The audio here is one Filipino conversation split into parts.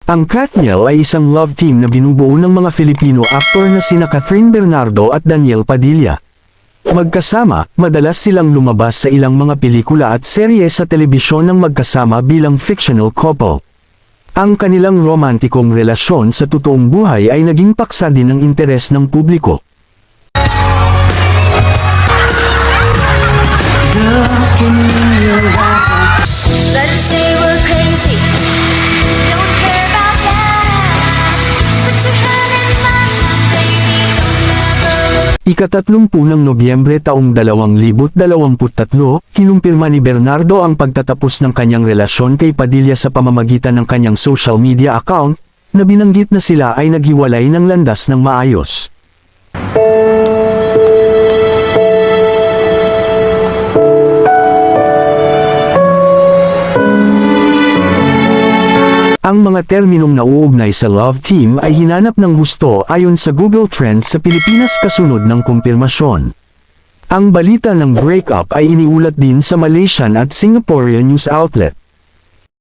Ang Katniel ay isang love team na binubuo ng mga Filipino aktor na sina Catherine Bernardo at Daniel Padilla. Magkasama, madalas silang lumabas sa ilang mga pelikula at serye sa telebisyon ng magkasama bilang fictional couple. Ang kanilang romantikong relasyon sa totoong buhay ay naging paksa din ng interes ng publiko. Let's say we're crazy. Don't care about that. Put your hand in mine, baby. Don't ever. Ika-30 ng Nobyembre taong 2023, kinumpirma ni Bernardo ang pagtatapos ng kanyang relasyon kay Padilla sa pamamagitan ng kanyang social media account, na binanggit na sila ay naghiwalay ng landas ng maayos. Ang mga terminong nauugnay sa love team ay hinanap ng husto ayon sa Google Trends sa Pilipinas kasunod ng kumpirmasyon. Ang balita ng breakup ay iniulat din sa Malaysian at Singaporean news outlet.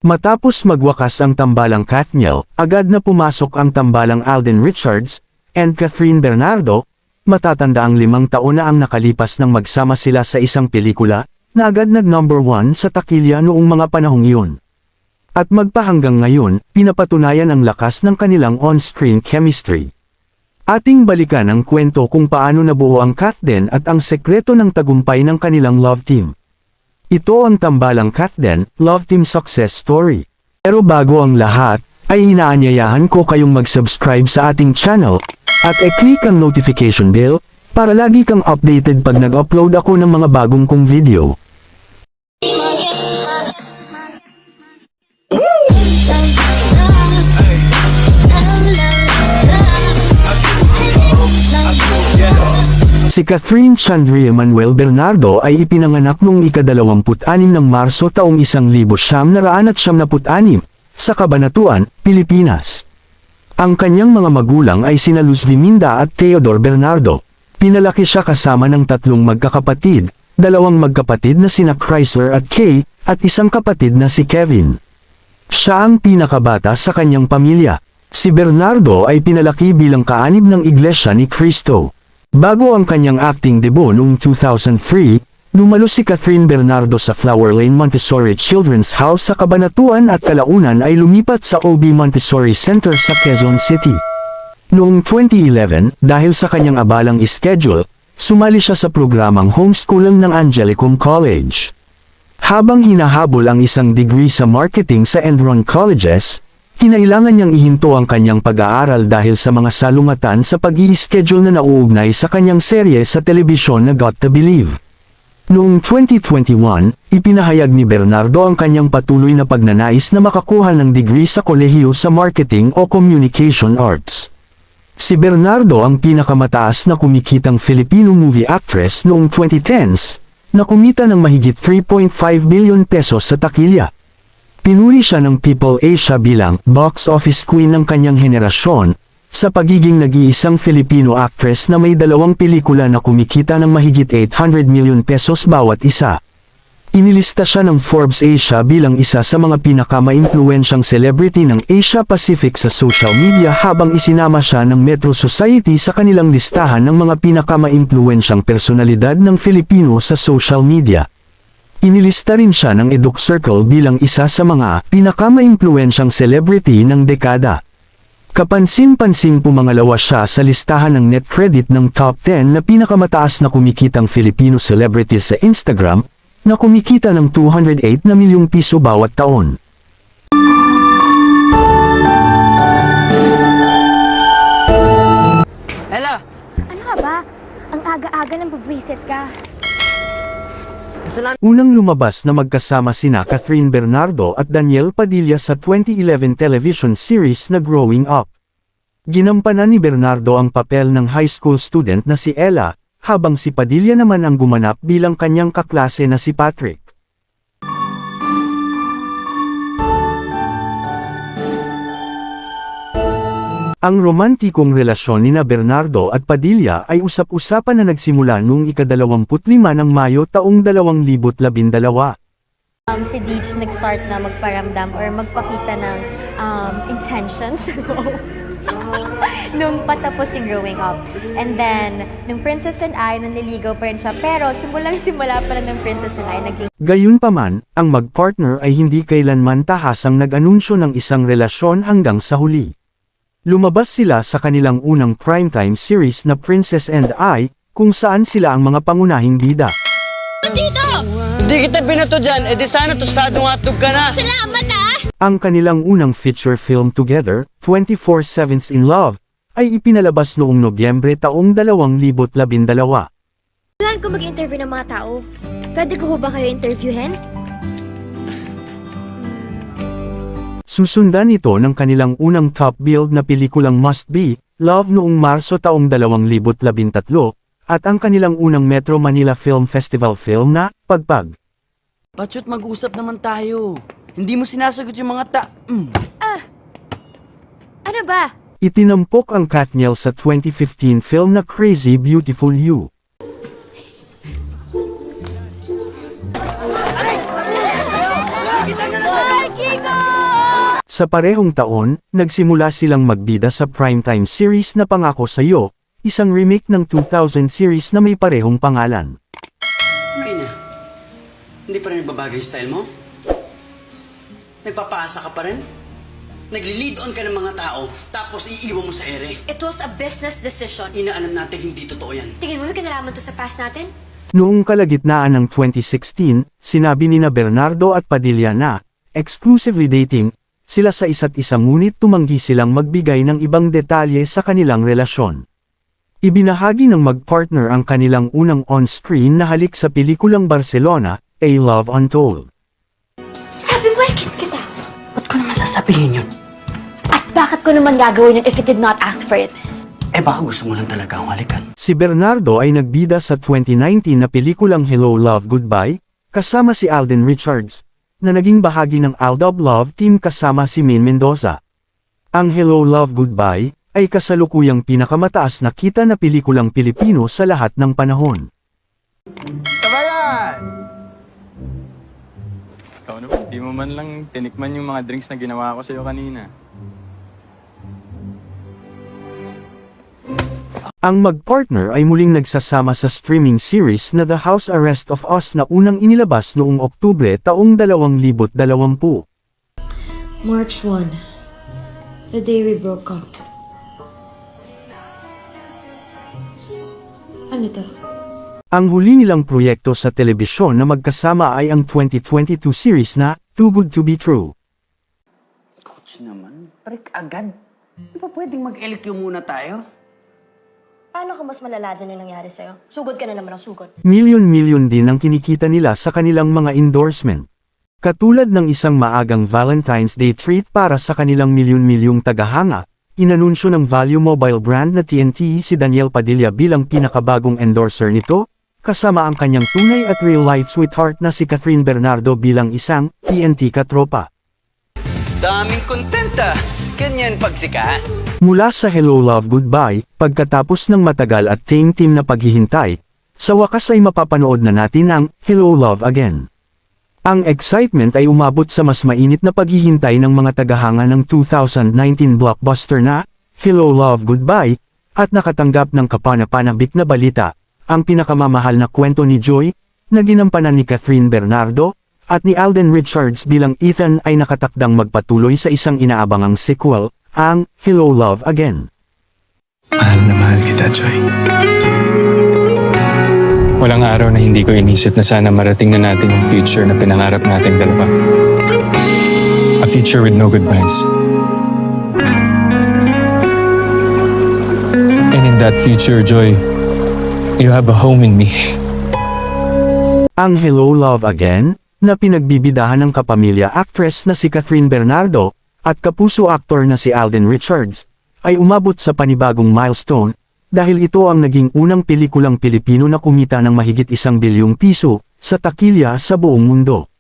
Matapos magwakas ang tambalang Katniel, agad na pumasok ang tambalang Alden Richards and Catherine Bernardo. Matatanda ang 5 taon na ang nakalipas nang magsama sila sa isang pelikula na agad nag-number 1 sa takilya noong mga panahong iyon. At magpahanggang ngayon, pinapatunayan ang lakas ng kanilang on-screen chemistry. Ating balikan ang kwento kung paano nabuo ang Kathden at ang sekreto ng tagumpay ng kanilang love team. Ito ang tambalang Kathden, Love Team Success Story. Pero bago ang lahat, ay inaanyayahan ko kayong mag-subscribe sa ating channel, at i-click ang notification bell, para lagi kang updated pag nag-upload ako ng mga bagong kong video. Si Catherine Chandria Manuel Bernardo ay ipinanganak noong ika-26 ng Marso taong 1976 sa Cabanatuan, Pilipinas. Ang kanyang mga magulang ay sina Luz Viminda at Theodore Bernardo. Pinalaki siya kasama ng 3 magkakapatid, 2 magkapatid na sina Chrysler at Kay, at isang kapatid na si Kevin. Siya ang pinakabata sa kanyang pamilya. Si Bernardo ay pinalaki bilang kaanib ng Iglesia ni Cristo. Bago ang kanyang acting debut noong 2003, dumalo si Catherine Bernardo sa Flower Lane Montessori Children's House sa Cabanatuan at kalaunan ay lumipat sa OB Montessori Center sa Quezon City. Noong 2011, dahil sa kanyang abalang schedule, sumali siya sa programang homeschooling ng Angelicum College. Habang hinahabol ang isang degree sa marketing sa Enron Colleges, kinailangan niyang ihinto ang kanyang pag-aaral dahil sa mga salungatan sa pag-i-schedule na nauugnay sa kanyang serye sa telebisyon na Got to Believe. Noong 2021, ipinahayag ni Bernardo ang kanyang patuloy na pagnanais na makakuha ng degree sa kolehiyo sa marketing o communication arts. Si Bernardo ang pinakamataas na kumikitang Filipino movie actress noong 2010s, na kumita ng mahigit 3.5 billion pesos sa takilya. Pinuri siya ng People Asia bilang box office queen ng kanyang henerasyon, sa pagiging nag-iisang Filipino actress na may 2 pelikula na kumikita ng mahigit 800 million pesos bawat isa. Inilista siya ng Forbes Asia bilang isa sa mga pinakama-impluwensyang celebrity ng Asia Pacific sa social media habang isinama siya ng Metro Society sa kanilang listahan ng mga pinakama-impluwensyang personalidad ng Filipino sa social media. Inilista rin siya ng EducCircle bilang isa sa mga pinakama-impluwensyang celebrity ng dekada. Kapansin-pansing pumangalawa siya sa listahan ng net credit ng top 10 na pinakamataas na kumikitang Filipino celebrities sa Instagram, na kumikita ng 208 na milyong piso bawat taon. Ella! Ano ka ba? Ang aga-aga nang bubwisit ka. Unang lumabas na magkasama sina Catherine Bernardo at Daniel Padilla sa 2011 television series na Growing Up. Ginampanan ni Bernardo ang papel ng high school student na si Ella, habang si Padilla naman ang gumanap bilang kanyang kaklase na si Patrick. Ang romantikong relasyon nina Bernardo at Padilla ay usap-usapan na nagsimula noong ika-25 ng Mayo taong 2012. Si Deej nag-start na magparamdam or magpakita ng intentions nung patapos si Growing Up. And then, nung Princess and I, nung nililigaw pa rin siya. Pero simula pa rin ng Princess and I, naging Gayunpaman, ang mag-partner ay hindi kailanman tahasang nag-anunsyo ng isang relasyon hanggang sa huli. Lumabas sila sa kanilang unang primetime series na Princess and I, kung saan sila ang mga pangunahing bida. Dito! Hindi kita binato dyan, edi sana tostadong hotdog ka na. Salamat ah! Ang kanilang unang feature film together, 24/7 in Love, ay ipinalabas noong Nobyembre taong 2012. Plan ko mag-interview ng mga tao. Pwede ko ho ba kayo interviewin? Susundan ito ng kanilang unang top billed na pelikulang Must Be, Love noong Marso taong 2013, at ang kanilang unang Metro Manila Film Festival film na, Pagpag. Patsot, mag-usap naman tayo. Hindi mo sinasagot yung mga Ano ba? Itinampok ang Katniel sa 2015 film na Crazy Beautiful You. Sa parehong taon, nagsimula silang magbida sa primetime series na Pangako Sa'yo, isang remake ng 2000 series na may parehong pangalan. Ay na, hindi pa rin nagbabago yung style mo? Nagpapaasa ka pa rin? Nagli-lead on ka ng mga tao, tapos iiwan mo sa ere. It was a business decision. Inaalam natin hindi totoo yan. Tingin mo may kinalaman to sa past natin? Noong kalagitnaan ng 2016, sinabi nina Bernardo at Padilla na, exclusively dating, sila sa isa't isa ngunit tumanggi silang magbigay ng ibang detalye sa kanilang relasyon. Ibinahagi ng mag-partner ang kanilang unang on-screen na halik sa pelikulang Barcelona, A Love Untold. Sabi mo, kiss kita. Ba't ko naman sasabihin yun? At bakit ko naman gagawin yun if it did not ask for it? Eh baka gusto mo lang talaga ang halikan. Si Bernardo ay nagbida sa 2019 na pelikulang Hello Love Goodbye, kasama si Alden Richards, na naging bahagi ng Aldab Love Team kasama si Maine Mendoza. Ang Hello Love Goodbye ay kasalukuyang pinakamataas na kita na pelikulang Pilipino sa lahat ng panahon. Kabayan! Ikaw naman, di mo man lang tinikman yung mga drinks na ginawa ko sa'yo kanina. Ang mag-partner ay muling nagsasama sa streaming series na The House Arrest of Us na unang inilabas noong Oktubre taong 2020. March 1, the day we broke up. Ano to? Ang huli nilang proyekto sa telebisyon na magkasama ay ang 2022 series na Too Good to Be True. Coach naman, parik agad. Di ba pwedeng mag-LQ muna tayo? Paano ka mas malala dyan yung nangyari sa'yo? Sugod ka na naman ang sugod. Milyon-milyon din ang kinikita nila sa kanilang mga endorsement. Katulad ng isang maagang Valentine's Day treat para sa kanilang milyon-milyong tagahanga, inanunsyo ng value mobile brand na TNT si Daniel Padilla bilang pinakabagong endorser nito, kasama ang kanyang tunay at real-life sweetheart na si Catherine Bernardo bilang isang TNT katropa. Daming kontenta! Ganyan pagsikat. Mula sa Hello Love Goodbye, pagkatapos ng matagal at team na paghihintay, sa wakas ay mapapanood na natin ang Hello Love Again. Ang excitement ay umabot sa mas mainit na paghihintay ng mga tagahanga ng 2019 blockbuster na Hello Love Goodbye, at nakatanggap ng kapanapanabik na balita, ang pinakamamahal na kwento ni Joy, na ginampanan ni Catherine Bernardo, at ni Alden Richards bilang Ethan ay nakatakdang magpatuloy sa isang inaabangang sequel, ang Hello Love Again. Mahal na mahal kita, Joy. Walang araw na hindi ko inisip na sana marating na natin yung future na pinangarap natin dalawa. A future with no goodbyes. And in that future, Joy, you have a home in me. Ang Hello Love Again, na pinagbibidahan ng kapamilya actress na si Catherine Bernardo, at kapuso actor na si Alden Richards, ay umabot sa panibagong milestone, dahil ito ang naging unang pelikulang Pilipino na kumita ng mahigit 1 bilyong piso, sa takilya sa buong mundo.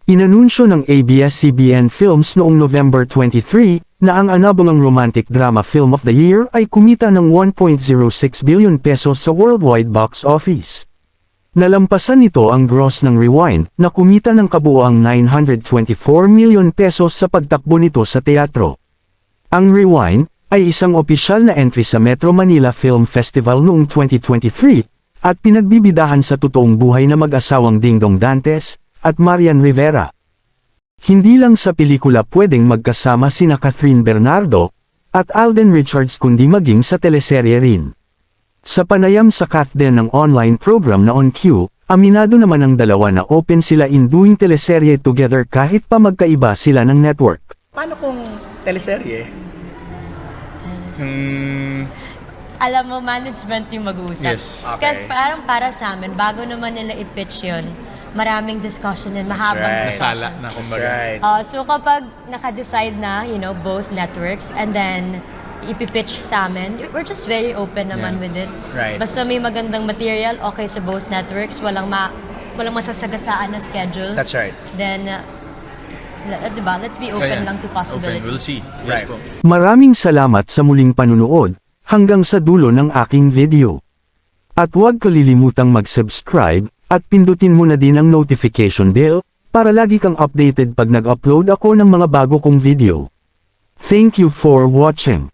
Inanunsyo ng ABS-CBN Films noong November 23, na ang anabangang romantic drama film of the year ay kumita ng 1.06 billion pesos sa worldwide box office. Nalampasan nito ang gross ng Rewind na kumita ng kabuoang 924 milyon pesos sa pagtakbo nito sa teatro. Ang Rewind ay isang opisyal na entry sa Metro Manila Film Festival noong 2023 at pinagbibidahan sa totoong buhay na mag-asawang Dingdong Dantes at Marian Rivera. Hindi lang sa pelikula pwedeng magkasama sina Catherine Bernardo at Alden Richards kundi maging sa teleserye rin. Sa panayam sa Kathden ng online program na On Cue, aminado naman ang dalawa na open sila in doing teleserye together kahit pa magkaiba sila ng network. Paano kung teleserye? Alam mo, management yung mag-uusap. Yes. Okay. Kasi parang para sa amin, bago naman nila i-pitch yun, maraming discussion and mahabang discussion. Nasala na kumbaga. Right. So kapag naka-decide na, both networks, and then ipipitch sa amin, we're just very open naman with it. Right. Basta may magandang material, okay sa both networks, walang masasagasaan na schedule. That's right. Then, diba, let's be open lang to possibilities. Open, we'll see. Yes, po. Maraming salamat sa muling panunood, hanggang sa dulo ng aking video. At huwag kalilimutang mag-subscribe, at pindutin mo na din ang notification bell, para lagi kang updated pag nag-upload ako ng mga bago kong video. Thank you for watching.